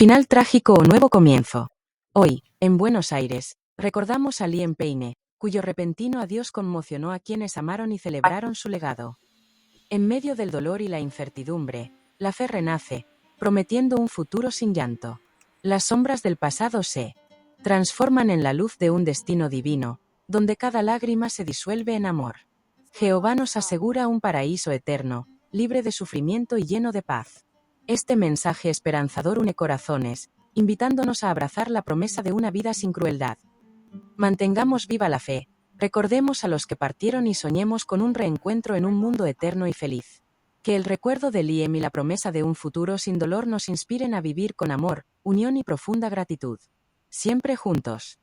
Final trágico o nuevo comienzo. Hoy, en Buenos Aires, recordamos a Liam Payne, cuyo repentino adiós conmocionó a quienes amaron y celebraron su legado. En medio del dolor y la incertidumbre, la fe renace, prometiendo un futuro sin llanto. Las sombras del pasado se transforman en la luz de un destino divino, donde cada lágrima se disuelve en amor. Jehová nos asegura un paraíso eterno, libre de sufrimiento y lleno de paz. Este mensaje esperanzador une corazones, invitándonos a abrazar la promesa de una vida sin crueldad. Mantengamos viva la fe, recordemos a los que partieron y soñemos con un reencuentro en un mundo eterno y feliz. Que el recuerdo de Liam y la promesa de un futuro sin dolor nos inspiren a vivir con amor, unión y profunda gratitud. Siempre juntos.